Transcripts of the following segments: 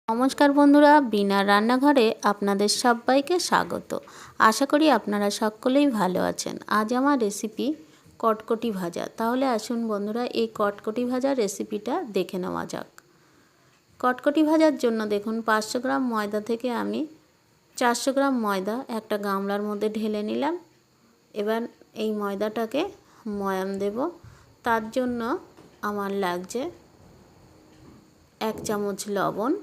নমস্কার বন্ধুরা, বিনার রান্নাঘরে আপনাদের সবাইকে স্বাগত। আশা করি আপনারা সকলেই ভালো আছেন। আজ আমার রেসিপি কটকটি ভাজা। তাহলে আসুন বন্ধুরা, এই কটকটি ভাজার রেসিপিটা দেখে নেওয়া যাক। কটকটি ভাজার জন্য দেখুন 500 গ্রাম ময়দা থেকে আমি 400 গ্রাম ময়দা একটা গামলার মধ্যে ঢেলে নিলাম। এবার এই ময়দাটাকে ময়াম দেব। তার জন্য আমার লাগছে 1 চামচ লবণ,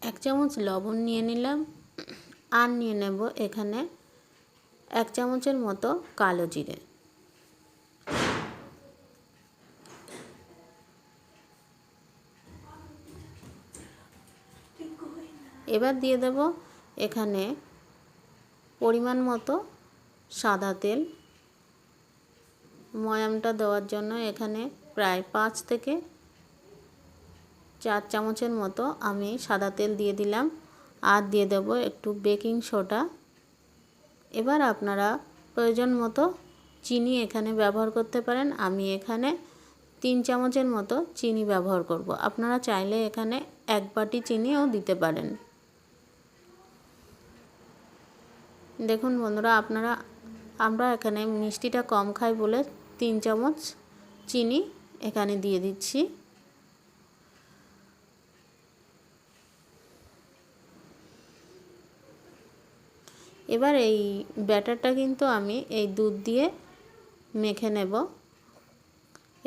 1 চামচ লবণ নিয়ে নিলাম। আর নিয়ে নেব এখানে 1 চামচের মতো কালো জিরে। এবার দিয়ে দেব এখানে পরিমাণ মতো সাদা তেল। ময়ামটা দেওয়ার জন্য এখানে প্রায় 5 থেকে 4 চামচের মতো আমি সাদা তেল দিয়ে দিলাম। আর দিয়ে দেব একটু বেকিং সোডা। এবার আপনারা প্রয়োজন মতো চিনি এখানে ব্যবহার করতে পারেন। আমি এখানে 3 চামচের মতো চিনি ব্যবহার করব। আপনারা চাইলে এখানে 1 বাটি চিনিও দিতে পারেন। দেখুন বন্ধুরা, আমরা এখানে মিষ্টিটা কম খাই বলে 3 চামচ চিনি এখানে দিয়ে দিচ্ছি। এবার এই ব্যাটারটা কিন্তু আমি এই দুধ দিয়ে মেখে নেব।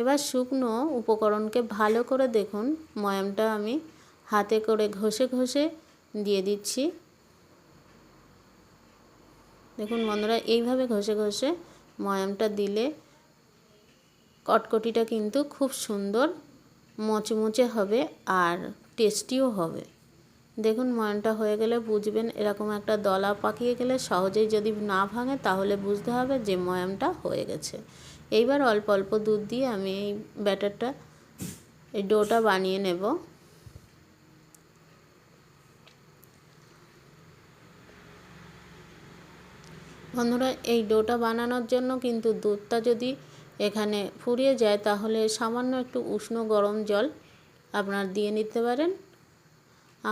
এবার শুকনো উপকরণকে ভালো করে দেখুন ময়ামটা আমি হাতে করে ঘষে ঘষে দিয়ে দিচ্ছি। দেখুন বন্ধুরা, এইভাবে ঘষে ঘষে ময়ামটা দিলে কটকটিটা কিন্তু খুব সুন্দর মচমচে হবে আর টেস্টিও হবে। দেখুন ময়ামটা হয়ে গেলে বুঝবেন, এরকম একটা দলা পাকিয়ে গেলে সহজেই যদি না ভাঙে তাহলে বুঝতে হবে যে ময়ামটা হয়ে গেছে। এইবার অল্প অল্প দুধ দিয়ে আমি এই ব্যাটারটা এই ডোটা বানিয়ে নেব। বন্ধুরা, এই ডোটা বানানোর জন্য কিন্তু দুধটা যদি এখানে ফুরিয়ে যায় তাহলে সামান্য একটু উষ্ণ গরম জল আপনারা দিয়ে নিতে পারেন।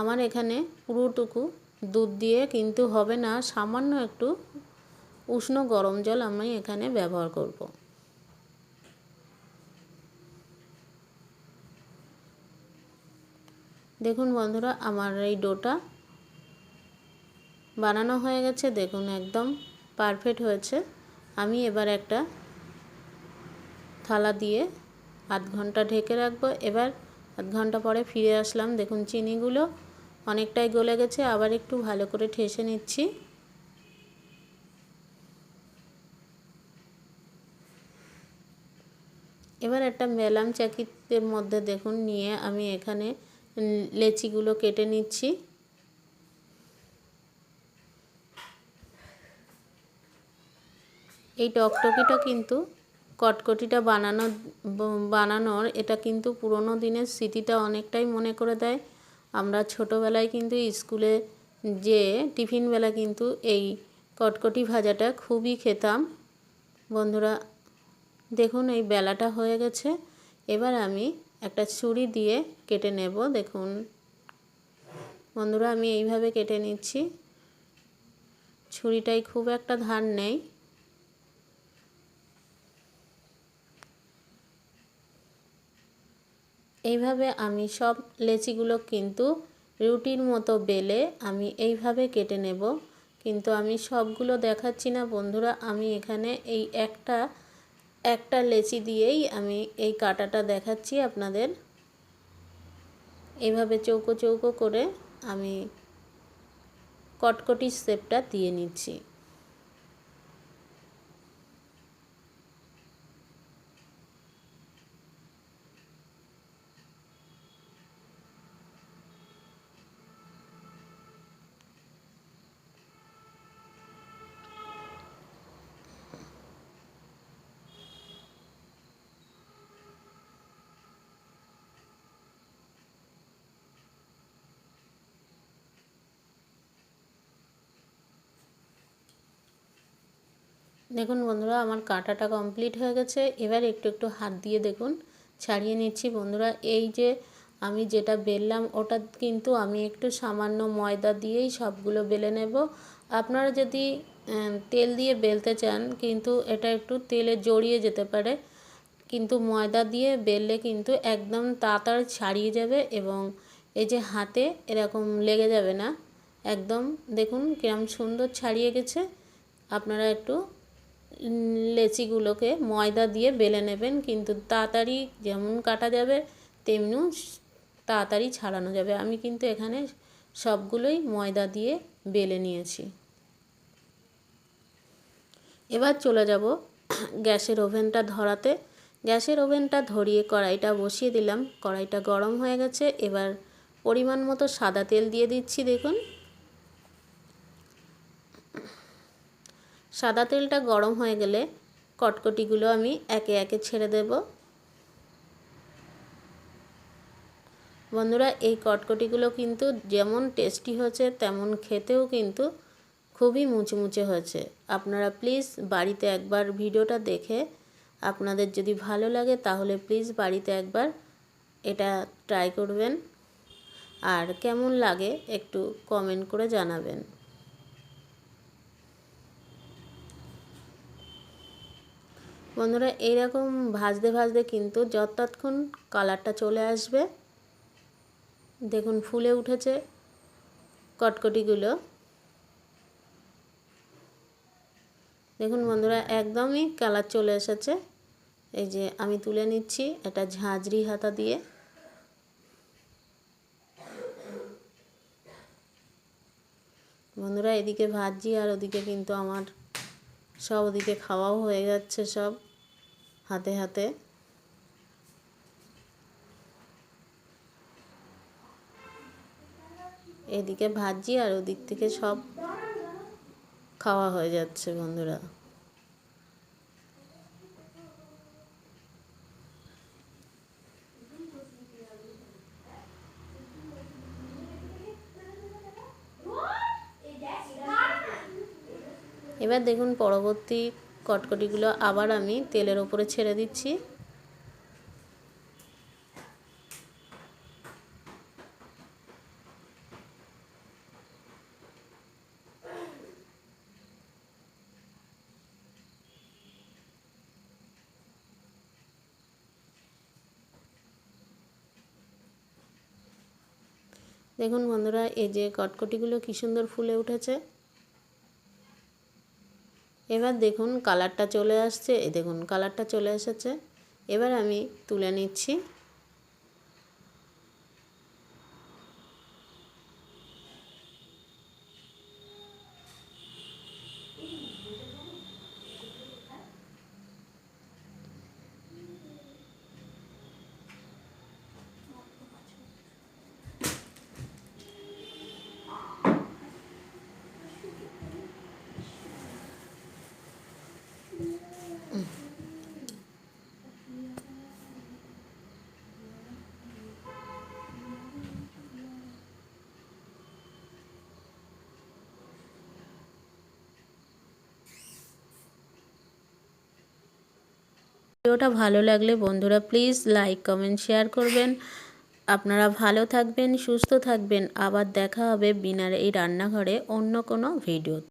আমার এখানে পুরোটুকু দুধ দিয়ে কিন্তু হবে না, সামান্য একটু উষ্ণ গরম জল আমি এখানে ব্যবহার করব। দেখুন বন্ধুরা, আমার এই ডোটা বানানো হয়ে গেছে। দেখুন একদম পারফেক্ট হয়েছে। আমি এবার একটা থালা দিয়ে আধ ঘন্টা ঢেকে রাখবো। এবার আধ ঘন্টা পরে ফিরে আসলাম। দেখুন চিনিগুলো অনেকটাই গলে গেছে। আবার একটু ভালো করে ঠেসে নিচ্ছি। এবার একটা মেলাম চাকির মধ্যে দেখুন নিয়ে আমি এখানে লেচিগুলো কেটে নিচ্ছি। এই টকটকিটা কিন্তু কটকটিটা বানানোর এটা কিন্তু পুরোনো দিনের স্মৃতিটা অনেকটাই মনে করে দেয়। আমরা ছোটোবেলায় কিন্তু স্কুলে যে টিফিনবেলা কিন্তু এই কটকটি ভাজাটা খুবই খেতাম। বন্ধুরা দেখুন এই বেলাটা হয়ে গেছে। এবার আমি একটা ছুরি দিয়ে কেটে নেব। দেখুন বন্ধুরা, আমি এইভাবে কেটে নিচ্ছি। ছুরিটাই খুব একটা ধার নেই। এইভাবে আমি সব লেচিগুলো কিন্তু রুটির মতো বেলে আমি এইভাবে কেটে নেব। কিন্তু আমি সবগুলো দেখাচ্ছি না বন্ধুরা, আমি এখানে এই একটা লেচি দিয়েই আমি এই কাটাটা দেখাচ্ছি আপনাদের। এইভাবে চৌকো চৌকো করে আমি কটকটির শেপটা দিয়ে নিচ্ছি। দেখুন বন্ধুরা, আমার কাটাটা কমপ্লিট হয়ে গেছে। এবার একটু একটু হাত দিয়ে দেখুন ছাড়িয়ে নিচ্ছি। বন্ধুরা, এই যে আমি যেটা বেললাম ওটা কিন্তু আমি একটু সামান্য ময়দা দিয়েই সবগুলো বেলে নেব। আপনারা যদি তেল দিয়ে বেলতে চান কিন্তু এটা একটু তেলে জড়িয়ে যেতে পারে, কিন্তু ময়দা দিয়ে বেললে কিন্তু একদম তাড়াতাড়ি ছাড়িয়ে যাবে এবং এই যে হাতে এরকম লেগে যাবে না। একদম দেখুন কিরম সুন্দর ছাড়িয়ে গেছে। আপনারা একটু লেচিগুলোকে ময়দা দিয়ে বেলে নেবেন, কিন্তু তাড়াতাড়ি যেমন কাটা যাবে তেমনি তাড়াতাড়ি ছাড়ানো যাবে। আমি কিন্তু এখানে সবগুলোই ময়দা দিয়ে বেলে নিয়েছি। এবার চলে যাব গ্যাসের ওভেনটা ধরাতে। গ্যাসের ওভেনটা ধরিয়ে কড়াইটা বসিয়ে দিলাম। কড়াইটা গরম হয়ে গেছে। এবার পরিমাণ মতো সাদা তেল দিয়ে দিচ্ছি। দেখুন সাদা তেলটা গরম হয়ে গেলে কটকটিগুলো আমি একে একে ছেড়ে দেব। বন্ধুরা, এই কটকটিগুলো কিন্তু যেমন টেস্টি হয়েছে তেমন খেতেও কিন্তু খুবই মুচমুচে হয়েছে। আপনারা প্লিজ বাড়িতে একবার ভিডিওটা দেখে আপনাদের যদি ভালো লাগে তাহলে প্লিজ বাড়িতে একবার এটা ট্রাই করবেন, আর কেমন লাগে একটু কমেন্ট করে জানাবেন। বন্ধুরা, এইরকম ভাজতে ভাজতে কিন্তু যতক্ষণ কালারটা চলে আসবে, দেখুন ফুলে উঠেছে কটকটিগুলো। দেখুন বন্ধুরা, একদমই কালার চলে এসেছে। এই যে আমি তুলে নিচ্ছি এটা ঝাঁঝরি হাতা দিয়ে। বন্ধুরা, এদিকে ভাজছি আর ওদিকে কিন্তু আমার সব ওদিকে খাওয়াও হয়ে যাচ্ছে সব হাতে হাতে। এদিকে ভাজছি আর ওদিক থেকে সব খাওয়া হয়ে যাচ্ছে বন্ধুরা। এবার দেখুন পরবর্তী কটকটিগুলো আবার আমি তেলের ওপরে ছেড়ে দিচ্ছি। দেখুন বন্ধুরা, এই যে কটকটিগুলো কি সুন্দর ফুলে উঠেছে। এবার দেখুন কালারটা চলে আসছে। এই দেখুন কালারটা চলে এসেছে। এবার আমি তুলে নিচ্ছি। ভিডিওটা ভালো লাগলে বন্ধুরা প্লিজ লাইক কমেন্ট শেয়ার করবেন। আপনারা ভালো থাকবেন, সুস্থ থাকবেন। আবার দেখা হবে বিনার এই রান্নাঘরে অন্য কোনো ভিডিও।